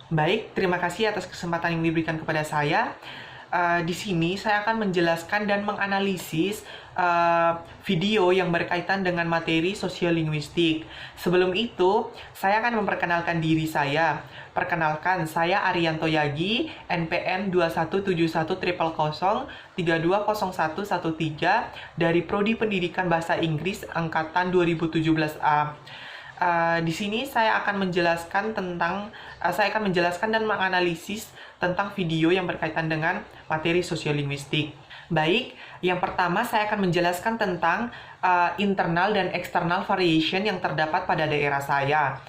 Baik, terima kasih atas kesempatan yang diberikan kepada saya. Di sini saya akan menjelaskan dan menganalisis video yang berkaitan dengan materi sosiolinguistik. Sebelum itu, saya akan memperkenalkan diri saya. Perkenalkan, saya Arianto Yagi, NPM 217100320113 dari Prodi Pendidikan Bahasa Inggris Angkatan 2017A. Di sini saya akan menjelaskan dan menganalisis tentang video yang berkaitan dengan materi sosiolinguistik. Baik, yang pertama saya akan menjelaskan tentang internal dan external variation yang terdapat pada daerah saya.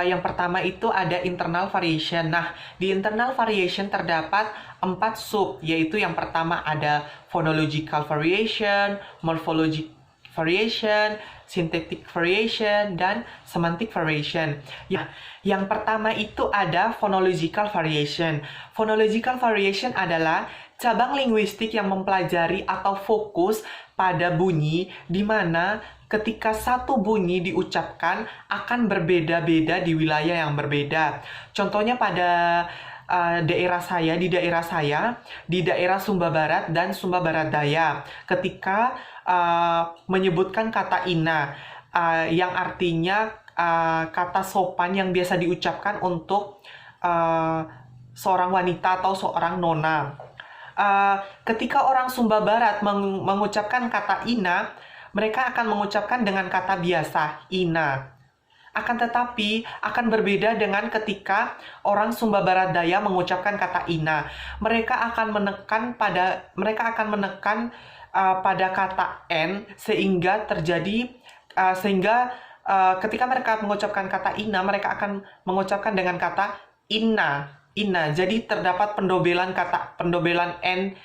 Yang pertama itu ada internal variation. Nah, di internal variation terdapat 4 sub, yaitu yang pertama ada phonological variation, morphological variation, synthetic variation, dan semantic variation. Yang pertama itu ada phonological variation. Phonological variation adalah cabang linguistik yang mempelajari atau fokus pada bunyi, di mana ketika satu bunyi diucapkan akan berbeda-beda di wilayah yang berbeda. Contohnya pada di daerah Sumba Barat dan Sumba Barat Daya, ketika menyebutkan kata ina, yang artinya kata sopan yang biasa diucapkan untuk seorang wanita atau seorang nona. Ketika orang Sumba Barat mengucapkan kata ina, mereka akan mengucapkan dengan kata biasa, ina. Akan tetapi, akan berbeda dengan ketika orang Sumba Barat Daya mengucapkan kata ina. Mereka akan menekan pada kata n, sehingga ketika mereka mengucapkan kata ina, mereka akan mengucapkan dengan kata inna. Jadi terdapat pendobelan n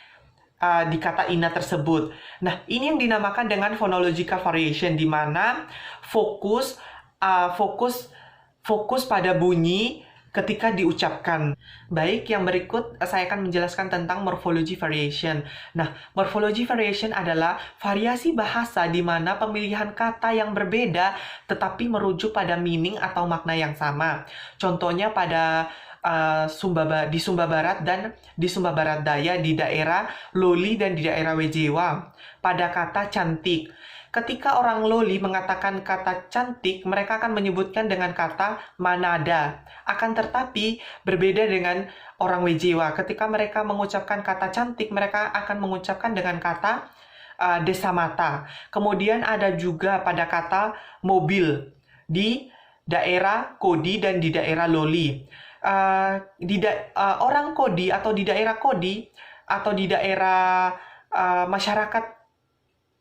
di kata ina tersebut. Nah, ini yang dinamakan dengan phonological variation, di mana fokus pada bunyi ketika diucapkan. Baik, yang berikut saya akan menjelaskan tentang morphology variation. Nah, morphology variation adalah variasi bahasa di mana pemilihan kata yang berbeda tetapi merujuk pada meaning atau makna yang sama. Contohnya pada di Sumba Barat dan di Sumba Barat Daya, di daerah Loli dan di daerah Wejewa. Pada kata cantik, ketika orang Loli mengatakan kata cantik, mereka akan menyebutkan dengan kata manada. Akan tetapi berbeda dengan orang Wejewa. Ketika mereka mengucapkan kata cantik, mereka akan mengucapkan dengan kata desa mata. Kemudian ada juga pada kata mobil di daerah Kodi dan di daerah Loli. Orang Kodi atau di daerah Kodi atau di daerah masyarakat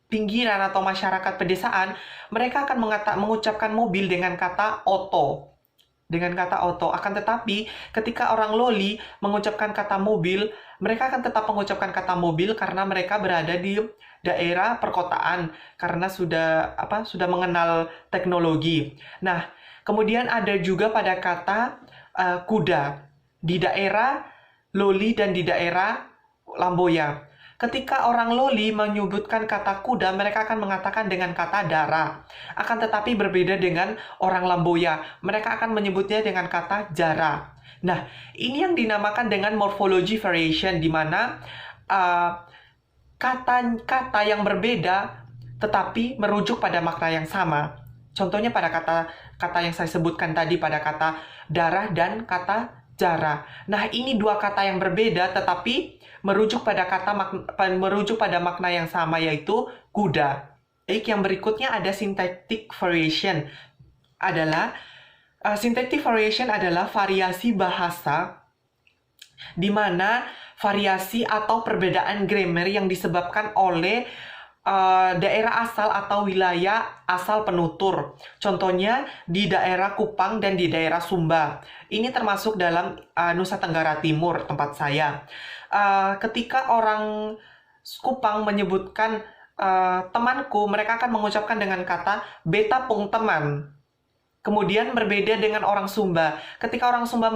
pinggiran atau masyarakat pedesaan, mereka akan mengucapkan mobil dengan kata oto. Akan tetapi ketika orang Loli mengucapkan kata mobil, mereka akan tetap mengucapkan kata mobil karena mereka berada di daerah perkotaan, karena sudah mengenal teknologi. Nah, kemudian ada juga pada kata kuda di daerah Loli dan di daerah Lamboya. Ketika orang Loli menyebutkan kata kuda, mereka akan mengatakan dengan kata dara. Akan tetapi berbeda dengan orang Lamboya. Mereka akan menyebutnya dengan kata jara. Nah, ini yang dinamakan dengan morphology variation, di mana kata-kata yang berbeda tetapi merujuk pada makna yang sama. Contohnya pada kata yang saya sebutkan tadi, pada kata darah dan kata jara. Nah, ini dua kata yang berbeda tetapi merujuk pada makna yang sama, yaitu kuda. Baik, yang berikutnya ada synthetic variation. Synthetic variation adalah variasi bahasa di mana variasi atau perbedaan grammar yang disebabkan oleh daerah asal atau wilayah asal penutur. Contohnya di daerah Kupang dan di daerah Sumba. Ini termasuk dalam Nusa Tenggara Timur, tempat saya. Ketika orang Kupang menyebutkan temanku, mereka akan mengucapkan dengan kata beta pung teman. Kemudian berbeda dengan orang Sumba. Ketika orang Sumba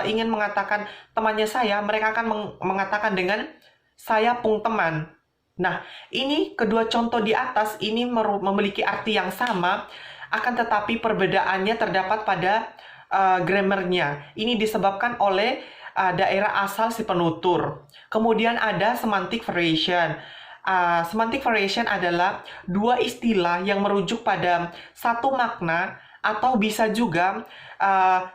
ingin mengatakan temannya saya, mereka akan mengatakan dengan saya pung teman. Nah, ini kedua contoh di atas ini memiliki arti yang sama, akan tetapi perbedaannya terdapat pada grammarnya. Ini disebabkan oleh daerah asal si penutur. Kemudian ada semantic variation. Semantic variation adalah dua istilah yang merujuk pada satu makna atau bisa juga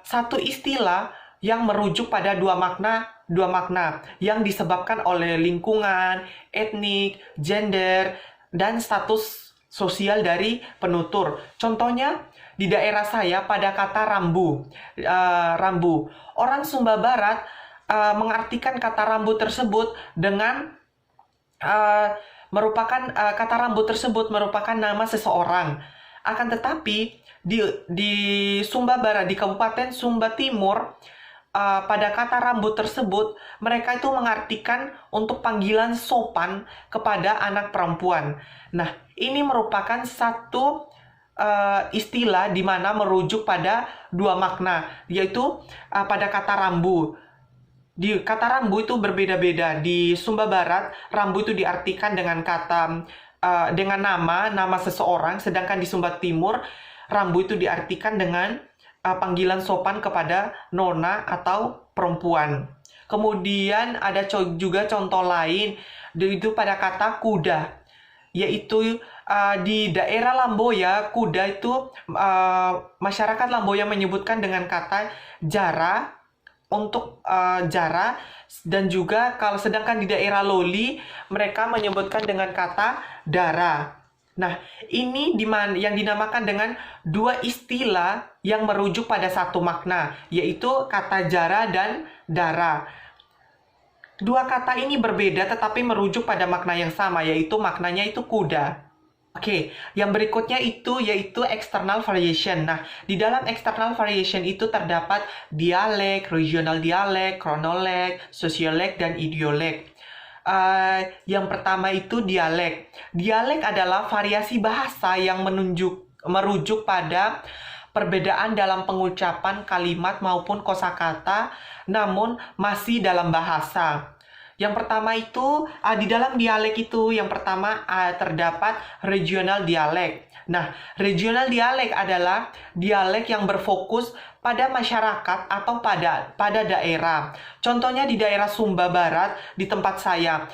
satu istilah yang merujuk pada dua makna yang disebabkan oleh lingkungan, etnik, gender, dan status sosial dari penutur. Contohnya di daerah saya pada kata rambu, rambu. Orang Sumba Barat mengartikan kata rambu tersebut dengan kata rambu tersebut merupakan nama seseorang. Akan tetapi di Sumba Barat, di Kabupaten Sumba Timur, pada kata rambut tersebut, mereka itu mengartikan untuk panggilan sopan kepada anak perempuan. Nah, ini merupakan satu istilah di mana merujuk pada dua makna, yaitu pada kata rambu. Di kata rambu itu berbeda-beda. Di Sumba Barat, rambu itu diartikan dengan kata dengan nama seseorang, sedangkan di Sumba Timur, rambu itu diartikan dengan panggilan sopan kepada nona atau perempuan. Kemudian ada juga contoh lain, itu pada kata kuda, yaitu di daerah Lamboya, kuda itu masyarakat Lamboya menyebutkan dengan kata jara untuk jara, dan juga sedangkan di daerah Loli mereka menyebutkan dengan kata dara. Nah, ini yang dinamakan dengan dua istilah yang merujuk pada satu makna, yaitu kata jara dan dara. Dua kata ini berbeda tetapi merujuk pada makna yang sama, yaitu maknanya itu kuda. Oke, yang berikutnya yaitu external variation. Nah, di dalam external variation itu terdapat dialek, regional dialek, kronoleg, sosiolek, dan idiolek. Yang pertama itu dialek. Dialek adalah variasi bahasa yang merujuk pada perbedaan dalam pengucapan kalimat maupun kosakata, namun masih dalam bahasa. Yang pertama itu, di dalam dialek itu, yang pertama terdapat regional dialek. Nah, regional dialek adalah dialek yang berfokus pada masyarakat atau pada daerah. Contohnya di daerah Sumba Barat, di tempat saya,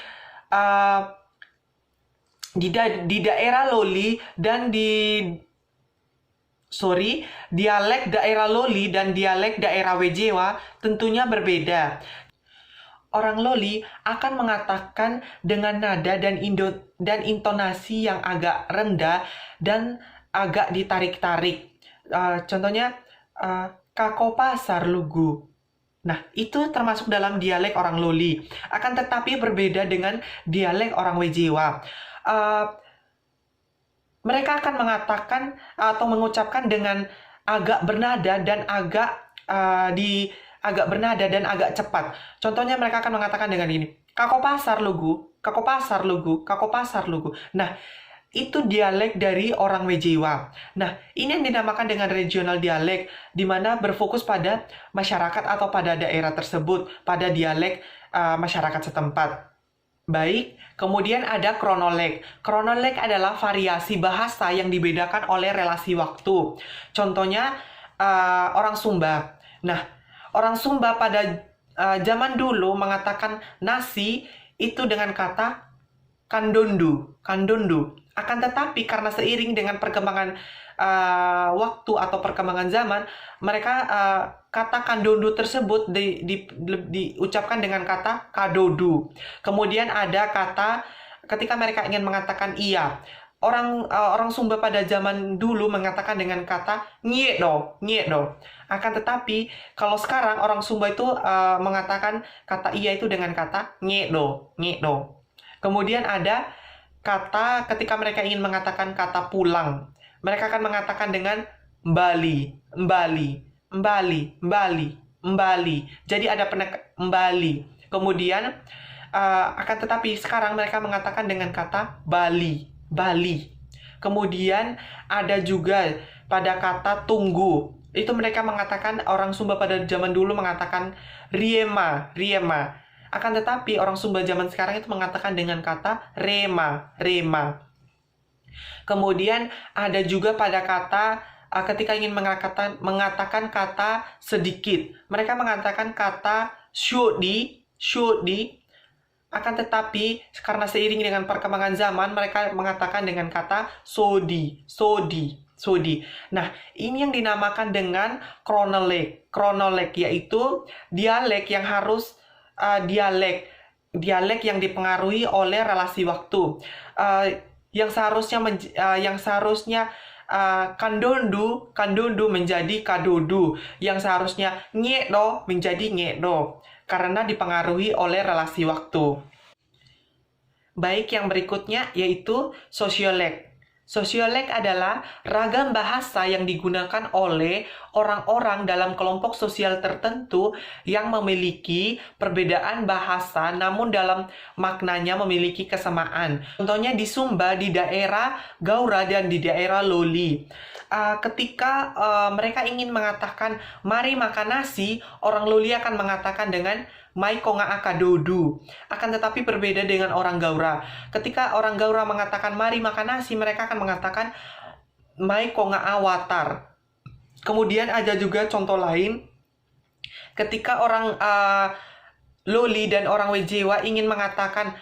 di daerah Loli dan dialek daerah Loli dan dialek daerah Wejewa tentunya berbeda. Orang Loli akan mengatakan dengan nada dan intonasi yang agak rendah dan agak ditarik-tarik. Contohnya, kako pasar lugu. Nah, itu termasuk dalam dialek orang Loli. Akan tetapi berbeda dengan dialek orang Wejewa. Mereka akan mengatakan atau mengucapkan dengan agak bernada dan agak bernada dan agak cepat. Contohnya mereka akan mengatakan dengan ini, kako pasar lugu, kako pasar lugu, kako pasar lugu. Nah, itu dialek dari orang Wejewa. Nah, ini yang dinamakan dengan regional dialek, di mana berfokus pada masyarakat atau pada daerah tersebut, pada dialek masyarakat setempat. Baik, kemudian ada kronoleg. Kronoleg adalah variasi bahasa yang dibedakan oleh relasi waktu. Contohnya, orang Sumba. Nah, orang Sumba pada zaman dulu mengatakan nasi itu dengan kata kandondu. Akan tetapi karena seiring dengan perkembangan waktu atau perkembangan zaman, mereka kata kandondu tersebut diucapkan dengan kata kadodu. Kemudian ada kata ketika mereka ingin mengatakan iya. Orang Sumba pada zaman dulu mengatakan dengan kata nyedo. Akan tetapi kalau sekarang orang Sumba itu mengatakan kata iya itu dengan kata nyedo. Kemudian ada kata ketika mereka ingin mengatakan kata pulang, mereka akan mengatakan dengan mbali. Jadi ada mbali. Kemudian akan tetapi sekarang mereka mengatakan dengan kata Bali. Kemudian ada juga pada kata tunggu. Itu mereka mengatakan, orang Sumba pada zaman dulu mengatakan riema. Akan tetapi orang Sumba zaman sekarang itu mengatakan dengan kata rema. Kemudian ada juga pada kata ketika ingin mengatakan kata sedikit. Mereka mengatakan kata should di. Akan tetapi, karena seiring dengan perkembangan zaman, mereka mengatakan dengan kata sodi. Nah, ini yang dinamakan dengan kronoleg. Kronoleg yaitu dialek yang harus dialek yang dipengaruhi oleh relasi waktu. Yang seharusnya kandondu menjadi kadodu, yang seharusnya ngekdo menjadi ngekdo, karena dipengaruhi oleh relasi waktu. Baik, yang berikutnya yaitu sosioleg. Sosioleg adalah ragam bahasa yang digunakan oleh orang-orang dalam kelompok sosial tertentu yang memiliki perbedaan bahasa namun dalam maknanya memiliki kesamaan. Contohnya di Sumba, di daerah Gaura, dan di daerah Loli. Ketika mereka ingin mengatakan mari makan nasi, orang Loli akan mengatakan dengan mai konga akadodu. Akan tetapi berbeda dengan orang Gaura. Ketika orang Gaura mengatakan mari makan nasi, mereka akan mengatakan mai konga awatar. Kemudian ada juga contoh lain. Ketika orang Loli dan orang Wejewa ingin mengatakan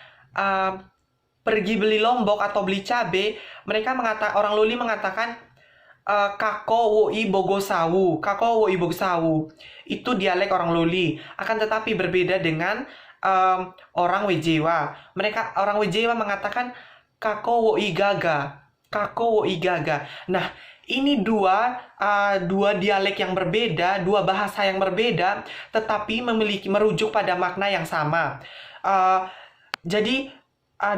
pergi beli lombok atau beli cabe, orang Loli mengatakan kako woi bogosawu. Itu dialek orang Loli. Akan tetapi berbeda dengan orang Wejewa. Orang Wejewa mengatakan kako woi gaga. Nah, ini dua dialek yang berbeda, dua bahasa yang berbeda, tetapi merujuk pada makna yang sama. Jadi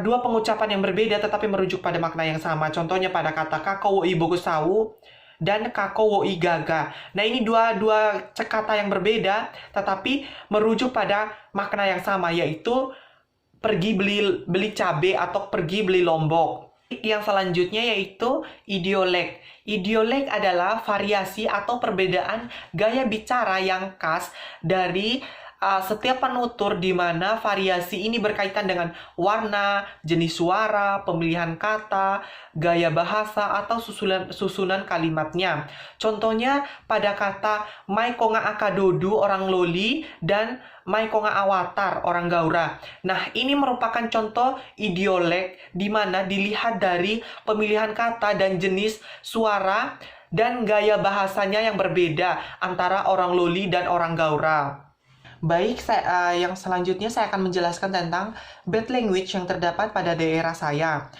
dua pengucapan yang berbeda tetapi merujuk pada makna yang sama. Contohnya pada kata kako woi bogosawu dan kako woi gaga. Nah, ini dua kata yang berbeda tetapi merujuk pada makna yang sama, yaitu pergi beli cabai atau pergi beli lombok. Yang selanjutnya yaitu idioleg. Idioleg adalah variasi atau perbedaan gaya bicara yang khas dari setiap penutur, di mana variasi ini berkaitan dengan warna, jenis suara, pemilihan kata, gaya bahasa, atau susunan kalimatnya. Contohnya pada kata mai konga akadodu orang Loli dan mai konga awatar orang Gaura. Nah, ini merupakan contoh idioleg di mana dilihat dari pemilihan kata dan jenis suara dan gaya bahasanya yang berbeda antara orang Loli dan orang Gaura. Baik, yang selanjutnya saya akan menjelaskan tentang bad language yang terdapat pada daerah saya.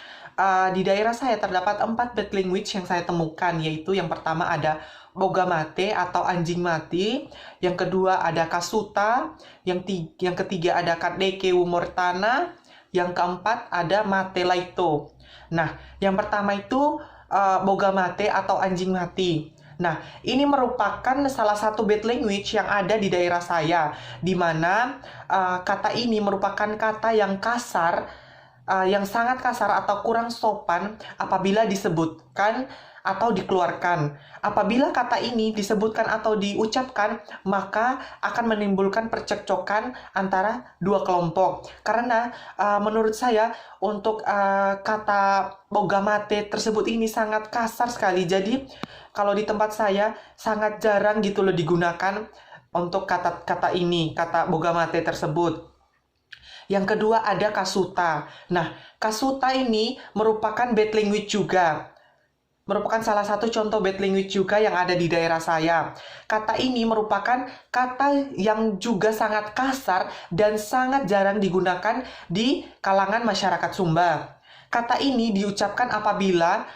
Di daerah saya terdapat 4 bad language yang saya temukan, yaitu yang pertama ada boga mate atau anjing mati, yang kedua ada kasuta, yang ketiga ada kadeke umortana, yang keempat ada mate laito. Nah, yang pertama itu boga mate atau anjing mati. Nah, ini merupakan salah satu bad language yang ada di daerah saya, di mana kata ini merupakan kata yang kasar, yang sangat kasar atau kurang sopan apabila disebutkan atau dikeluarkan. Apabila kata ini disebutkan atau diucapkan, maka akan menimbulkan percekcokan antara dua kelompok. Karena menurut saya untuk kata bogamate tersebut ini sangat kasar sekali. Jadi kalau di tempat saya sangat jarang gitu loh digunakan untuk kata ini, kata bogamate tersebut. Yang kedua ada kasuta. Nah, kasuta ini merupakan bad language juga. Merupakan salah satu contoh bad language juga yang ada di daerah saya. Kata ini merupakan kata yang juga sangat kasar dan sangat jarang digunakan di kalangan masyarakat Sumba. Kata ini diucapkan apabila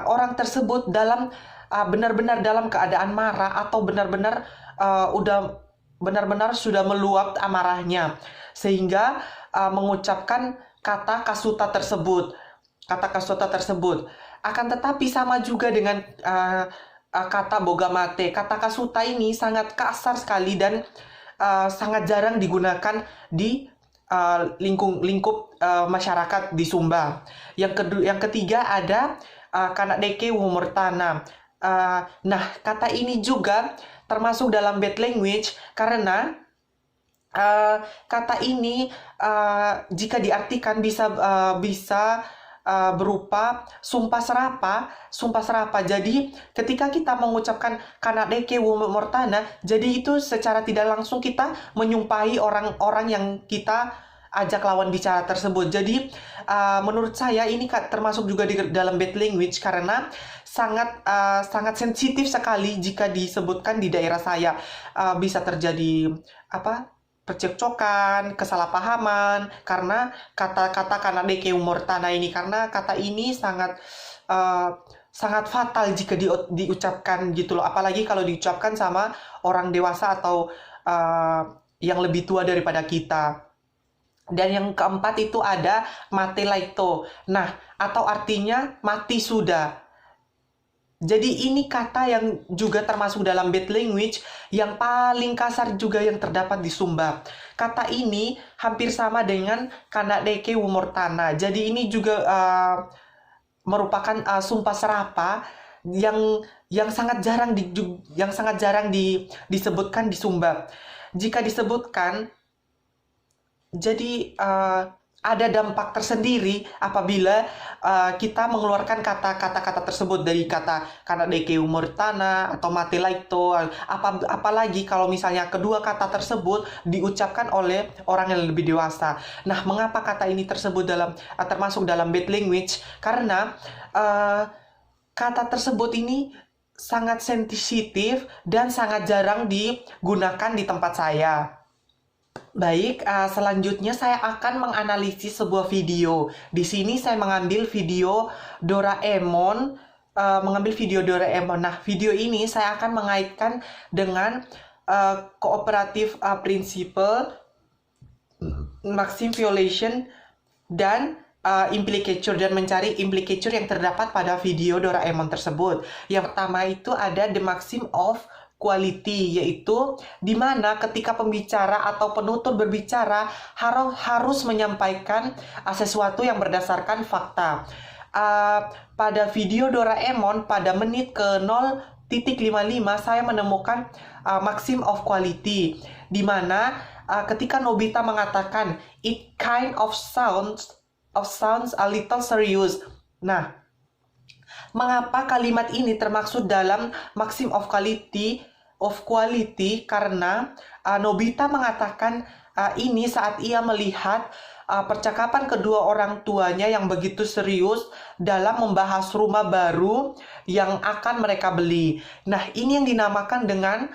orang tersebut benar-benar dalam keadaan marah atau benar-benar sudah meluap amarahnya, sehingga mengucapkan kata kasuta tersebut. Akan tetapi sama juga dengan kata bogamate. Kata kasuta ini sangat kasar sekali dan sangat jarang digunakan di lingkup masyarakat di Sumba. Yang ketiga ada kanadeke wumurtana. Nah, kata ini juga termasuk dalam bad language karena kata ini jika diartikan bisa berupa sumpah serapa, sumpah serapa. Jadi ketika kita mengucapkan kanadeke wumortana, jadi itu secara tidak langsung kita menyumpahi orang-orang yang kita ajak lawan bicara tersebut. Jadi menurut saya ini termasuk juga di dalam bad language karena sangat sensitif sekali jika disebutkan di daerah saya. Bisa terjadi percekcokan, kesalahpahaman karena kata-kata kanadeke umortana ini, karena kata ini sangat fatal jika diucapkan gitu loh, apalagi kalau diucapkan sama orang dewasa atau yang lebih tua daripada kita. Dan yang keempat itu ada mate laito. Nah, atau artinya mati sudah. Jadi ini kata yang juga termasuk dalam bad language yang paling kasar juga yang terdapat di Sumba. Kata ini hampir sama dengan kanadeke wumortana. Jadi ini juga merupakan sumpah serapa yang sangat jarang disebutkan di Sumba. Jika disebutkan, jadi ada dampak tersendiri apabila kita mengeluarkan kata-kata tersebut dari kata kanadeke umortana atau mate laito. Apalagi kalau misalnya kedua kata tersebut diucapkan oleh orang yang lebih dewasa. Nah, mengapa kata ini termasuk dalam bad language? Karena kata tersebut ini sangat sensitif dan sangat jarang digunakan di tempat saya. Baik, selanjutnya saya akan menganalisis sebuah video. Di sini saya mengambil video Doraemon, Nah, video ini saya akan mengaitkan dengan cooperative principle, maxim violation, dan implicature, dan mencari implicature yang terdapat pada video Doraemon tersebut. Yang pertama itu ada the maxim of quality, yaitu di mana ketika pembicara atau penutur berbicara harus menyampaikan sesuatu yang berdasarkan fakta. Pada video Doraemon pada menit ke 0.55 saya menemukan maxim of quality, di mana ketika Nobita mengatakan it kind of sounds a little serious. Nah, mengapa kalimat ini termaksud dalam maxim of quality karena Nobita mengatakan ini saat ia melihat percakapan kedua orang tuanya yang begitu serius dalam membahas rumah baru yang akan mereka beli. Nah, ini yang dinamakan dengan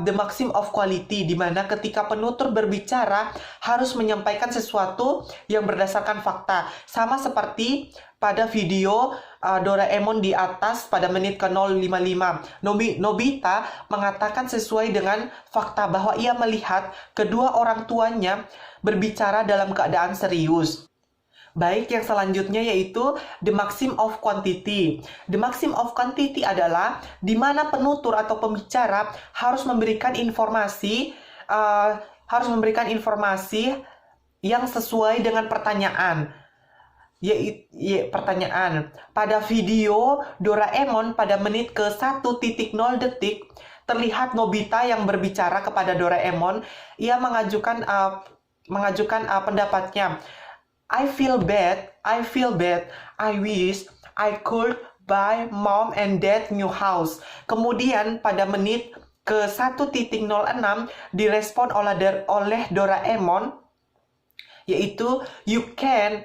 the maxim of quality, di mana ketika penutur berbicara harus menyampaikan sesuatu yang berdasarkan fakta. Sama seperti pada video Doraemon di atas pada menit ke 0.55. Nobita mengatakan sesuai dengan fakta bahwa ia melihat kedua orang tuanya berbicara dalam keadaan serius. Baik, yang selanjutnya yaitu the maxim of quantity. The maxim of quantity adalah di mana penutur atau pembicara harus memberikan informasi yang sesuai dengan pertanyaan. Pertanyaan. Pada video Doraemon pada menit ke 1.0 detik terlihat Nobita yang berbicara kepada Doraemon. Ia mengajukan pendapatnya. I feel bad. I wish I could buy mom and dad new house. Kemudian pada menit ke 1.06 direspon oleh Doraemon, yaitu you can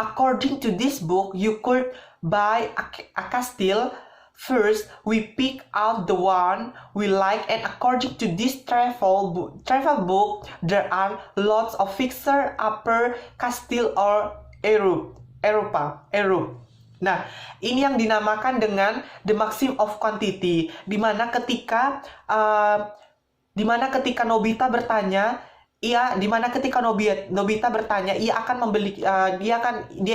according to this book you could buy a castle. First, we pick out the one we like, and according to this travel book, there are lots of fixer upper castle or Eropa. Nah, ini yang dinamakan dengan the maxim of quantity, di mana ketika Nobita bertanya, dia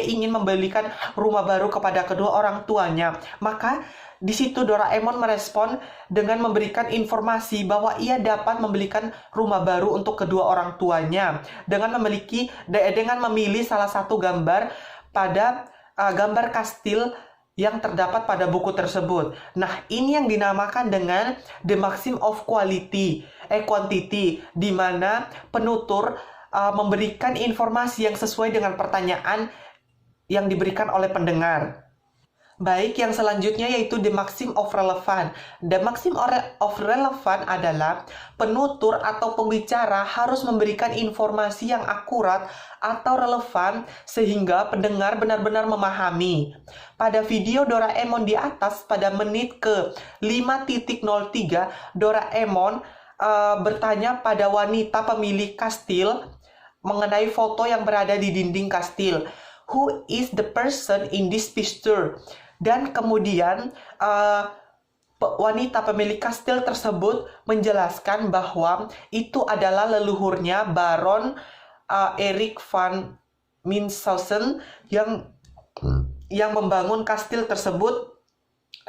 ingin membelikan rumah baru kepada kedua orang tuanya. Maka di situ Doraemon merespon dengan memberikan informasi bahwa ia dapat membelikan rumah baru untuk kedua orang tuanya dengan memilih salah satu gambar pada gambar kastil yang terdapat pada buku tersebut. Nah, ini yang dinamakan dengan the maxim of quantity, di mana penutur memberikan informasi yang sesuai dengan pertanyaan yang diberikan oleh pendengar. Baik, yang selanjutnya yaitu the maxim of relevance. The maxim of relevance adalah penutur atau pembicara harus memberikan informasi yang akurat atau relevan sehingga pendengar benar-benar memahami. Pada video Doraemon di atas pada menit ke 5.03, Doraemon bertanya pada wanita pemilik kastil mengenai foto yang berada di dinding kastil. Who is the person in this picture? Dan kemudian wanita pemilik kastil tersebut menjelaskan bahwa itu adalah leluhurnya Baron Erik van Munchausen yang membangun kastil tersebut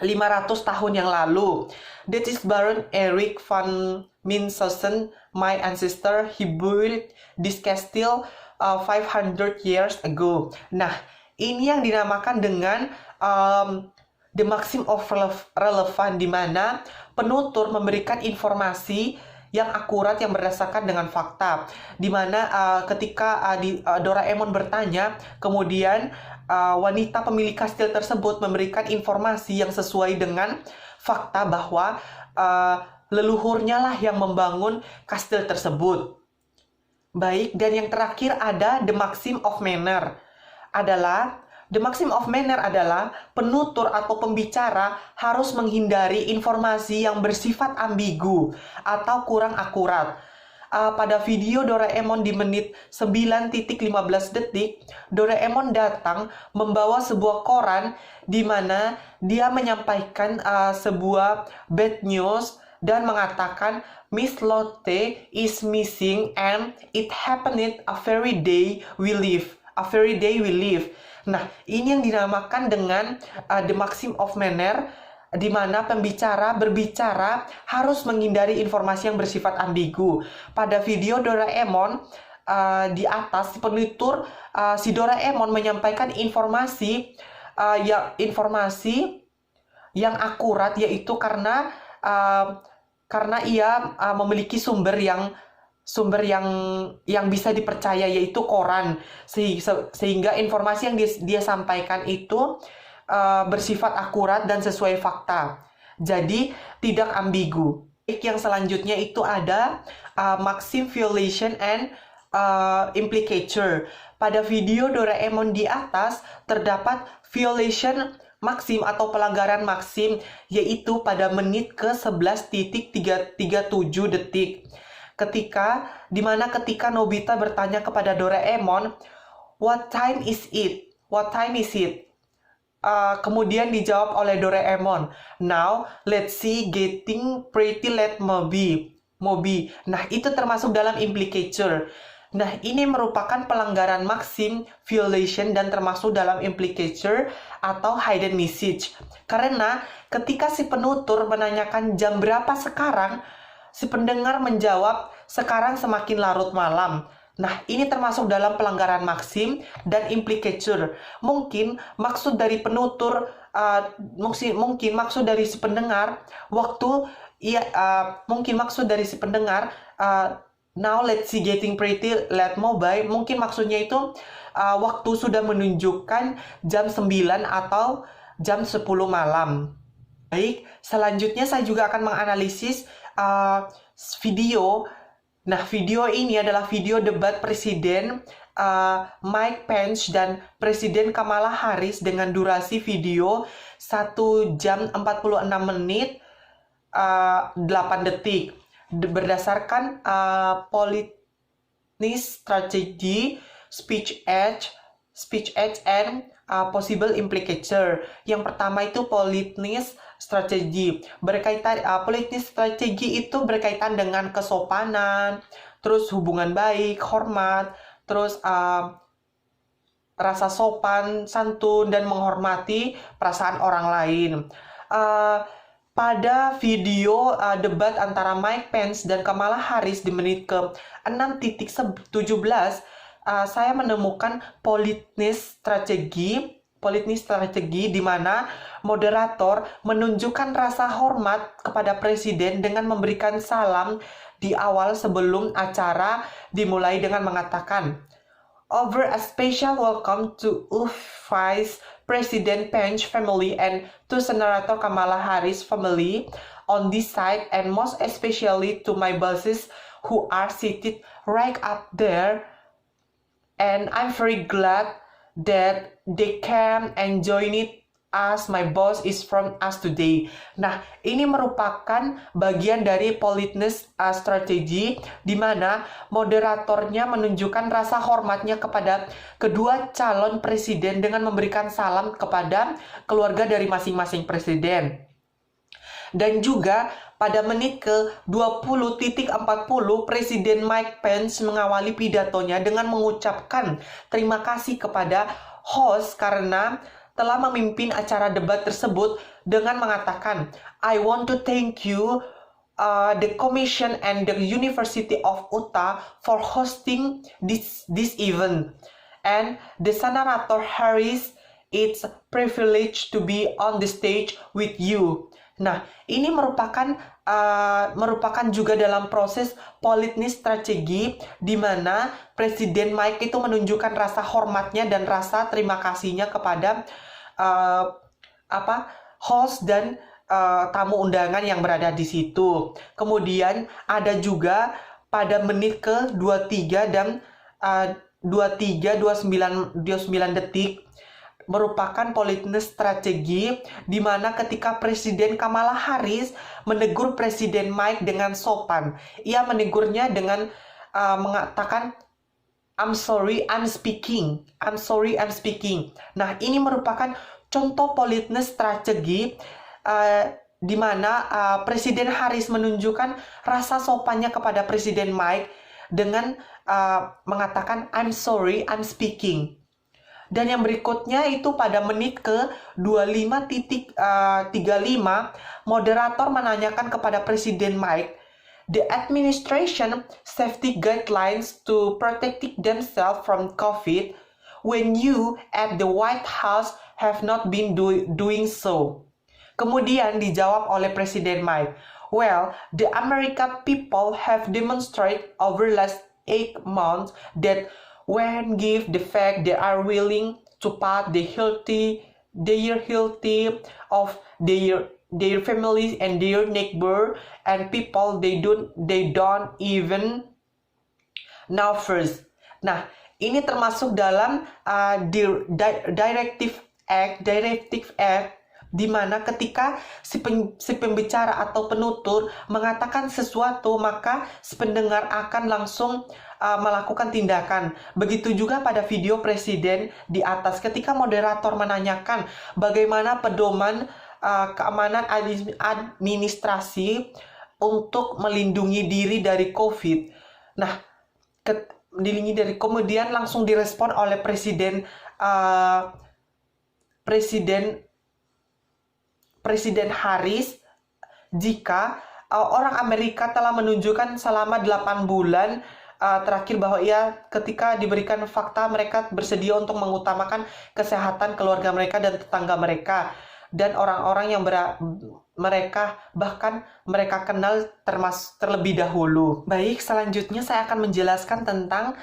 500 tahun yang lalu. That is Baron Erik van Munchausen, my ancestor. He built this castle 500 years ago. Nah, ini yang dinamakan dengan the maxim of relevance, di mana penutur memberikan informasi yang akurat yang berdasarkan dengan fakta. Di mana ketika Doraemon bertanya, kemudian wanita pemilik kastil tersebut memberikan informasi yang sesuai dengan fakta bahwa leluhurnya lah yang membangun kastil tersebut. Baik, dan yang terakhir ada the maxim of manner. The maxim of manner adalah penutur atau pembicara harus menghindari informasi yang bersifat ambigu atau kurang akurat. Pada video Doraemon di menit 9.15 detik, Doraemon datang membawa sebuah koran di mana dia menyampaikan sebuah bad news dan mengatakan Miss Lotte is missing and it happened a very day we live. Nah, ini yang dinamakan dengan the maxim of manner, di mana pembicara berbicara harus menghindari informasi yang bersifat ambigu. Pada video Doraemon di atas, penutur si Doraemon menyampaikan informasi yang akurat, yaitu karena ia memiliki sumber yang bisa dipercaya, yaitu koran, sehingga informasi yang dia sampaikan itu bersifat akurat dan sesuai fakta, jadi tidak ambigu. Yang selanjutnya itu ada maxim, violation, and implicature. Pada video Doraemon di atas terdapat violation maxim atau pelanggaran maxim, yaitu pada menit ke 11.37 detik. Ketika Nobita bertanya kepada Doraemon, what time is it? Kemudian dijawab oleh Doraemon, now let's see getting pretty late Moby. Nah, itu termasuk dalam implicature. Nah, ini merupakan pelanggaran maxim, violation, dan termasuk dalam implicature atau hidden message. Karena ketika si penutur menanyakan jam berapa sekarang, si pendengar menjawab sekarang semakin larut malam. Nah, ini termasuk dalam pelanggaran maxim dan implicature. Mungkin maksud dari penutur, mungkin maksud dari si pendengar, now let's see getting pretty late Moby, mungkin maksudnya itu waktu sudah menunjukkan jam 9 atau jam 10 malam. Baik, selanjutnya saya juga akan menganalisis video. Nah, video ini adalah video debat Presiden Mike Pence dan Presiden Kamala Harris dengan durasi video 1 jam 46 menit 8 detik. Berdasarkan politeness strategy, speech edge, and possible implicature. Yang pertama itu politeness strategi. Politeness strategi itu berkaitan dengan kesopanan, terus hubungan baik, hormat, terus rasa sopan, santun, dan menghormati perasaan orang lain. Pada video debat antara Mike Pence dan Kamala Harris di menit ke 6.17, saya menemukan politeness strategi di mana moderator menunjukkan rasa hormat kepada presiden dengan memberikan salam di awal sebelum acara dimulai dengan mengatakan, over a special welcome to Vice President Pence family and to Senator Kamala Harris family on this side, and most especially to my bosses who are seated right up there. And I'm very glad that they came and join it as my boss is from us today. Nah, ini merupakan bagian dari politeness strategi di mana moderatornya menunjukkan rasa hormatnya kepada kedua calon presiden dengan memberikan salam kepada keluarga dari masing-masing presiden. Dan juga pada menit ke-20.40 Presiden Mike Pence mengawali pidatonya dengan mengucapkan terima kasih kepada host karena telah memimpin acara debat tersebut dengan mengatakan, I want to thank you the Commission and the University of Utah for hosting this event. And the Senator Harris, it's a privilege to be on the stage with you. Nah, ini merupakan juga dalam proses politeness strategi di mana Presiden Mike itu menunjukkan rasa hormatnya dan rasa terima kasihnya kepada host dan tamu undangan yang berada di situ. Kemudian ada juga pada menit ke-23 dan 29 detik merupakan politeness strategi di mana ketika Presiden Kamala Harris menegur Presiden Mike dengan sopan. Ia menegurnya dengan mengatakan I'm sorry, I'm speaking. I'm sorry, I'm speaking. Nah, ini merupakan contoh politeness strategi di mana Presiden Harris menunjukkan rasa sopannya kepada Presiden Mike dengan mengatakan I'm sorry, I'm speaking. Dan yang berikutnya itu pada menit ke-25.35 moderator menanyakan kepada Presiden Mike, the administration safety guidelines to protecting themselves from COVID when you at the White House have not been doing so. Kemudian dijawab oleh Presiden Mike, well, the American people have demonstrated over last 8 months that when give the fact they are willing to put their healthy of their families and their neighbor and people they don't even know first. Nah, ini termasuk dalam Directive Act di mana ketika si pembicara atau penutur mengatakan sesuatu, maka si pendengar akan langsung melakukan tindakan. Begitu juga pada video presiden di atas ketika moderator menanyakan bagaimana pedoman keamanan administrasi untuk melindungi diri dari COVID. Nah, kemudian langsung direspon oleh Presiden Harris jika orang Amerika telah menunjukkan selama 8 bulan terakhir bahwa ketika diberikan fakta mereka bersedia untuk mengutamakan kesehatan keluarga mereka dan tetangga mereka dan orang-orang yang mereka kenal terlebih dahulu. Baik, selanjutnya saya akan menjelaskan tentang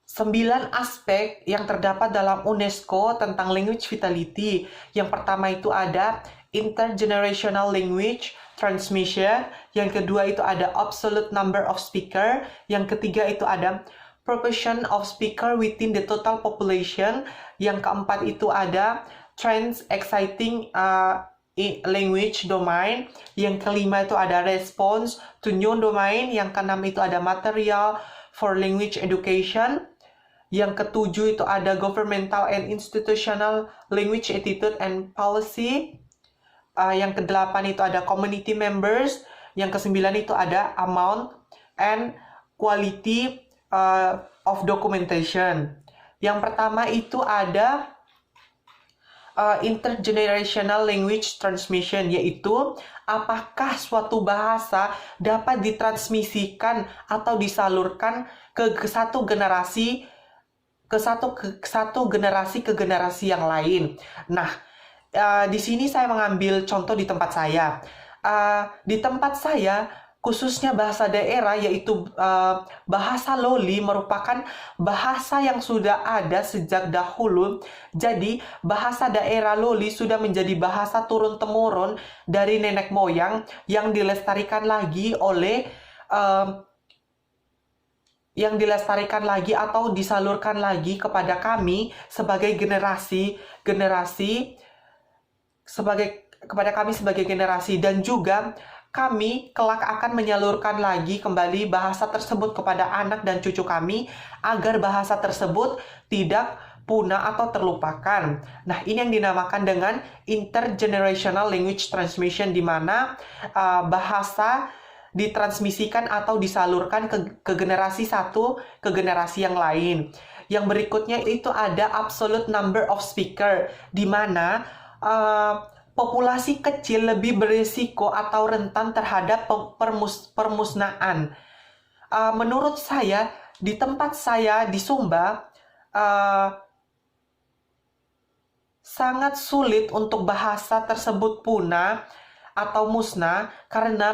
9 aspek yang terdapat dalam UNESCO tentang language vitality. Yang pertama itu ada intergenerational language transmission, yang kedua itu ada absolute number of speaker, yang ketiga itu ada proportion of speaker within the total population, yang keempat itu ada trends exciting language domain, yang kelima itu ada response to new domain, yang keenam itu ada material for language education, yang ketujuh itu ada governmental and institutional language attitude and policy, yang kedelapan itu ada community members, yang kesembilan itu ada amount and quality of documentation. Yang pertama itu ada intergenerational language transmission, yaitu apakah suatu bahasa dapat ditransmisikan atau disalurkan ke satu generasi ke generasi yang lain. Nah, di sini saya mengambil contoh di tempat saya. Di tempat saya, khususnya bahasa daerah, yaitu bahasa Loli merupakan bahasa yang sudah ada sejak dahulu. Jadi, bahasa daerah Loli sudah menjadi bahasa turun-temurun dari nenek moyang yang dilestarikan lagi oleh atau disalurkan lagi kepada kami sebagai generasi, dan juga kami kelak akan menyalurkan lagi kembali bahasa tersebut kepada anak dan cucu kami agar bahasa tersebut tidak punah atau terlupakan. Nah, ini yang dinamakan dengan intergenerational language transmission, di mana bahasa ditransmisikan atau disalurkan ke generasi satu ke generasi yang lain. Yang berikutnya itu ada absolute number of speaker, di mana populasi kecil lebih berisiko atau rentan terhadap permusnahan. Menurut saya, di tempat saya di Sumba, sangat sulit untuk bahasa tersebut punah atau musnah karena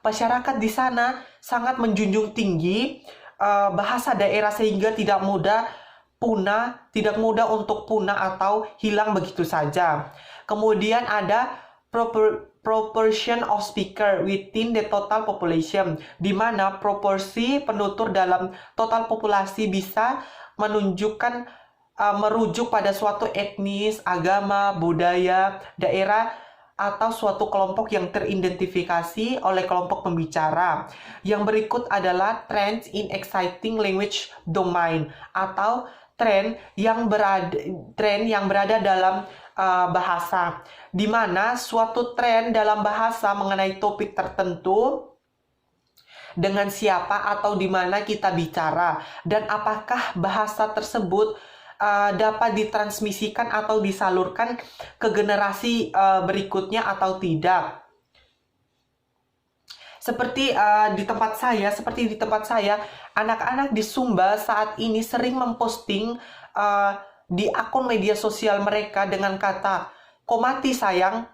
masyarakat di sana sangat menjunjung tinggi bahasa daerah, sehingga tidak mudah untuk punah atau hilang begitu saja. Kemudian ada proportion of speaker within the total population, di mana proporsi penutur dalam total populasi bisa merujuk pada suatu etnis, agama, budaya, daerah, atau suatu kelompok yang teridentifikasi oleh kelompok pembicara. Yang berikut adalah trends in exciting language domain, atau tren yang berada dalam bahasa, di mana suatu tren dalam bahasa mengenai topik tertentu, dengan siapa atau di mana kita bicara, dan apakah bahasa tersebut dapat ditransmisikan atau disalurkan ke generasi berikutnya atau tidak. Seperti di tempat saya, anak-anak di Sumba saat ini sering memposting di akun media sosial mereka dengan kata komati sayang,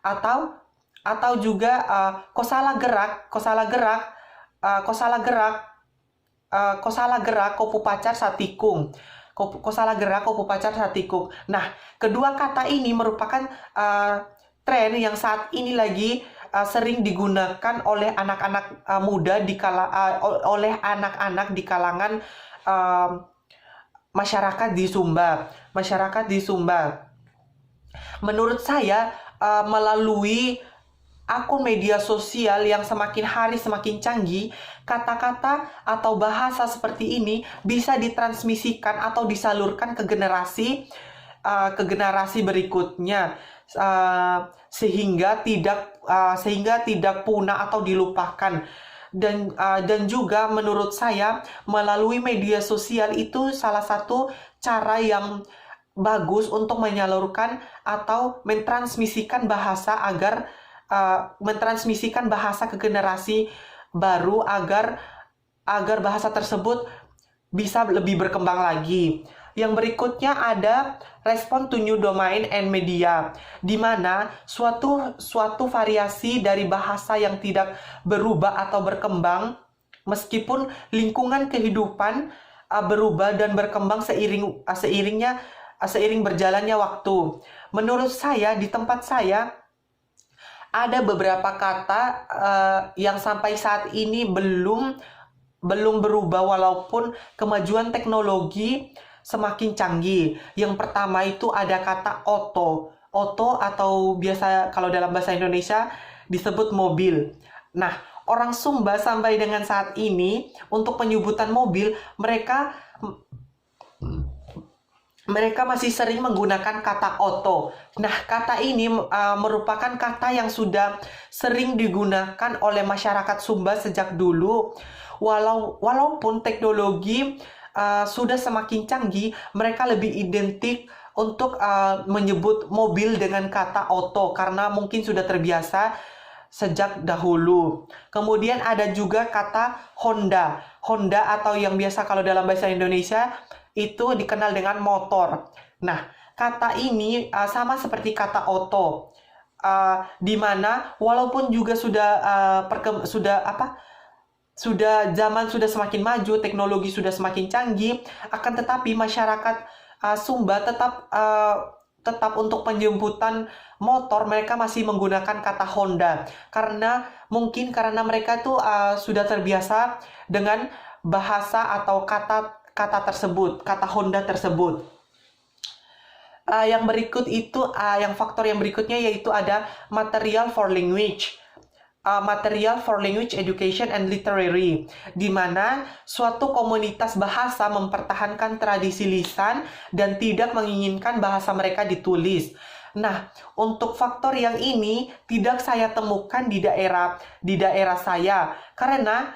atau juga kosala gerak, kopu pacar satikung. Kosala gerak, kopu pacar satikung. Nah, kedua kata ini merupakan tren yang saat ini lagi sering digunakan oleh anak-anak muda oleh anak-anak di kalangan masyarakat di Sumba. Menurut saya, melalui akun media sosial yang semakin hari semakin canggih, kata-kata atau bahasa seperti ini bisa ditransmisikan atau disalurkan ke generasi berikutnya, sehingga tidak punah atau dilupakan. Dan juga menurut saya, melalui media sosial itu salah satu cara yang bagus untuk menyalurkan atau mentransmisikan bahasa ke generasi baru agar bahasa tersebut bisa lebih berkembang lagi. Yang berikutnya ada respond to new domain and media, di mana suatu variasi dari bahasa yang tidak berubah atau berkembang meskipun lingkungan kehidupan berubah dan berkembang seiring berjalannya waktu. Menurut saya, di tempat saya ada beberapa kata yang sampai saat ini belum berubah walaupun kemajuan teknologi semakin canggih. Yang pertama itu ada kata oto atau biasa kalau dalam bahasa Indonesia disebut mobil. Nah, orang Sumba sampai dengan saat ini untuk penyebutan mobil mereka masih sering menggunakan kata oto. Nah, kata ini merupakan kata yang sudah sering digunakan oleh masyarakat Sumba sejak dulu. Walaupun teknologi sudah semakin canggih, mereka lebih identik untuk menyebut mobil dengan kata oto karena mungkin sudah terbiasa sejak dahulu. Kemudian ada juga kata Honda atau yang biasa kalau dalam bahasa Indonesia itu dikenal dengan motor. Nah, kata ini sama seperti kata oto. di mana walaupun juga zaman sudah semakin maju, teknologi sudah semakin canggih, akan tetapi masyarakat Sumba tetap untuk penjemputan motor mereka masih menggunakan kata Honda, karena mereka tuh sudah terbiasa dengan bahasa atau kata tersebut, kata Honda tersebut. Yang faktor yang berikutnya yaitu ada material for language. Material for language education and literary, di mana suatu komunitas bahasa mempertahankan tradisi lisan dan tidak menginginkan bahasa mereka ditulis. Nah, untuk faktor yang ini tidak saya temukan di daerah saya, karena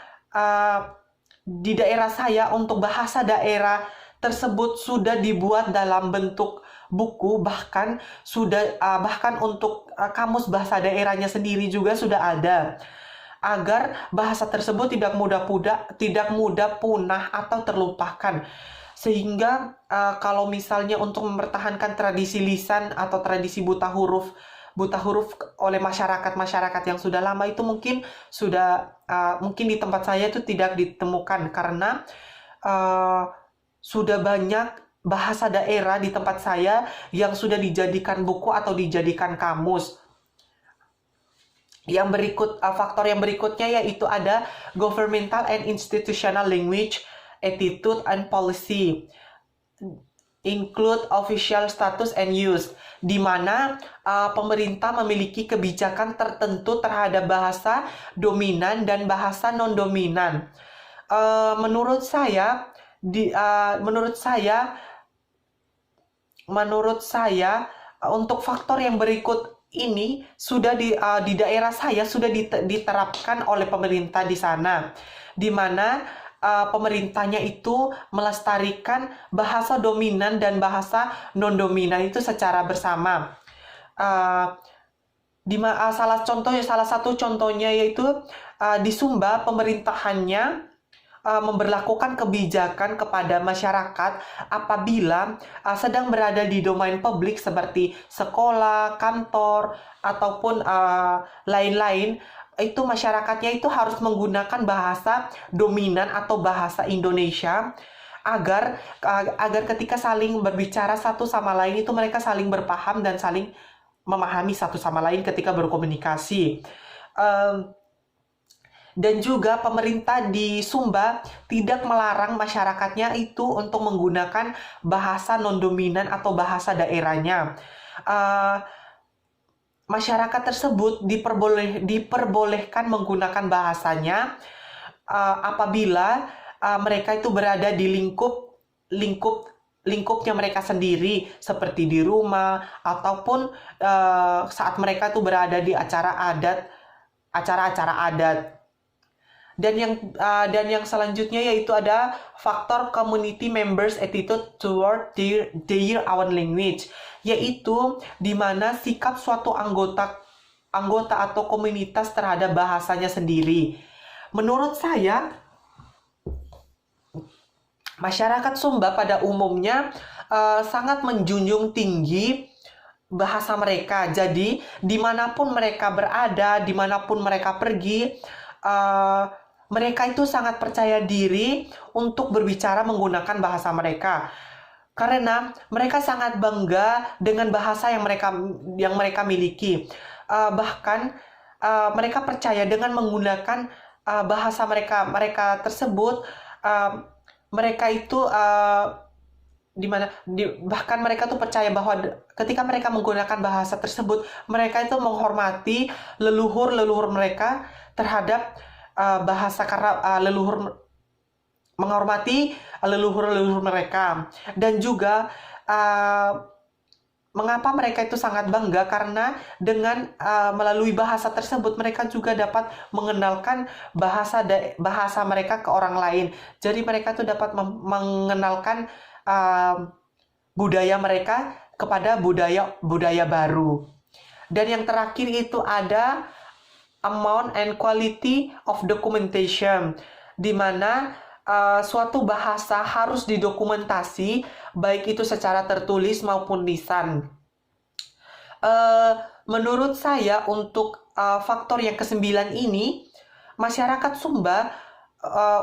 di daerah saya untuk bahasa daerah tersebut sudah dibuat dalam bentuk buku, bahkan untuk kamus bahasa daerahnya sendiri juga sudah ada, agar bahasa tersebut tidak mudah punah atau terlupakan. Sehingga kalau misalnya untuk mempertahankan tradisi lisan atau tradisi buta huruf oleh masyarakat yang sudah lama itu mungkin di tempat saya itu tidak ditemukan, karena sudah banyak bahasa daerah di tempat saya yang sudah dijadikan buku atau dijadikan kamus. Faktor yang berikutnya yaitu ada governmental and institutional language, attitude and policy, include official status and use, di mana pemerintah memiliki kebijakan tertentu terhadap bahasa dominan dan bahasa non-dominan. Menurut saya untuk faktor yang berikut ini sudah di daerah saya sudah diterapkan oleh pemerintah di sana, di mana pemerintahnya itu melestarikan bahasa dominan dan bahasa non-dominan itu secara bersama. Salah satu contohnya yaitu di Sumba pemerintahannya memberlakukan kebijakan kepada masyarakat apabila sedang berada di domain publik seperti sekolah, kantor, ataupun lain-lain, itu masyarakatnya itu harus menggunakan bahasa dominan atau bahasa Indonesia agar ketika saling berbicara satu sama lain itu mereka saling berpaham dan saling memahami satu sama lain ketika berkomunikasi. Dan juga pemerintah di Sumba tidak melarang masyarakatnya itu untuk menggunakan bahasa non-dominan atau bahasa daerahnya. Masyarakat tersebut diperbolehkan menggunakan bahasanya apabila mereka itu berada di lingkupnya mereka sendiri, seperti di rumah ataupun saat mereka itu berada di acara-acara adat. Dan yang selanjutnya yaitu ada faktor community members attitude toward their own language, yaitu di mana sikap suatu anggota atau komunitas terhadap bahasanya sendiri. Menurut saya, masyarakat Sumba pada umumnya sangat menjunjung tinggi bahasa mereka. Jadi dimanapun mereka berada, dimanapun mereka pergi, mereka itu sangat percaya diri untuk berbicara menggunakan bahasa mereka, karena mereka sangat bangga dengan bahasa yang mereka miliki. Bahkan mereka percaya dengan menggunakan bahasa mereka tersebut, mereka itu bahkan mereka tuh percaya bahwa ketika mereka menggunakan bahasa tersebut, mereka itu menghormati leluhur mereka terhadap bahasa, karena menghormati leluhur mereka. Dan juga mengapa mereka itu sangat bangga, karena dengan melalui bahasa tersebut mereka juga dapat mengenalkan bahasa mereka ke orang lain. Jadi mereka itu dapat mengenalkan budaya mereka kepada budaya baru. Dan yang terakhir itu ada amount and quality of documentation, di mana suatu bahasa harus didokumentasi, baik itu secara tertulis maupun lisan. Eh, Menurut saya untuk faktor yang kesembilan ini, masyarakat Sumba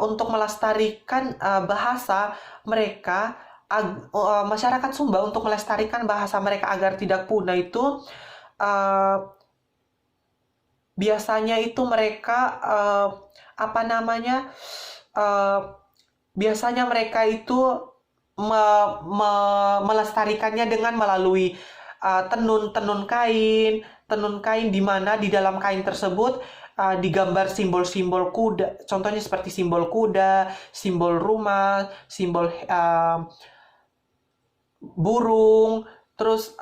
untuk melestarikan bahasa mereka, masyarakat Sumba untuk melestarikan bahasa mereka agar tidak punah itu eh, biasanya itu mereka apa namanya eh, biasanya mereka itu melestarikannya dengan melalui tenun kain di mana di dalam kain tersebut digambar simbol-simbol kuda, contohnya seperti simbol kuda, simbol rumah, simbol burung, terus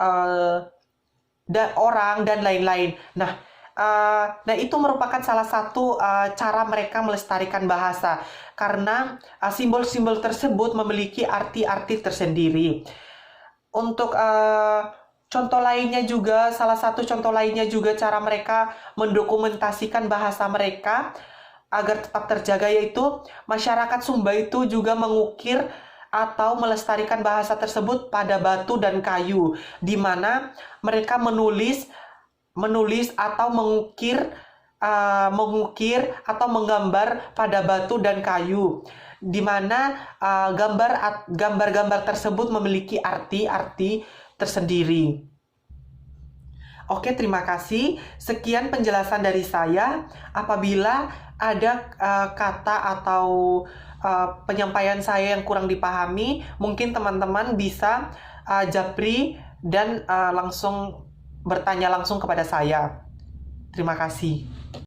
orang dan lain-lain. Nah, itu merupakan salah satu cara mereka melestarikan bahasa karena simbol-simbol tersebut memiliki arti-arti tersendiri. Untuk contoh lainnya juga, salah satu contoh lainnya juga cara mereka mendokumentasikan bahasa mereka agar tetap terjaga, yaitu masyarakat Sumba itu juga mengukir atau melestarikan bahasa tersebut pada batu dan kayu, di mana mereka menulis atau mengukir atau menggambar pada batu dan kayu, di mana gambar-gambar tersebut memiliki arti-arti tersendiri. Oke, terima kasih. Sekian penjelasan dari saya. Apabila ada kata atau penyampaian saya yang kurang dipahami, mungkin teman-teman bisa japri dan langsung bertanya langsung kepada saya. Terima kasih.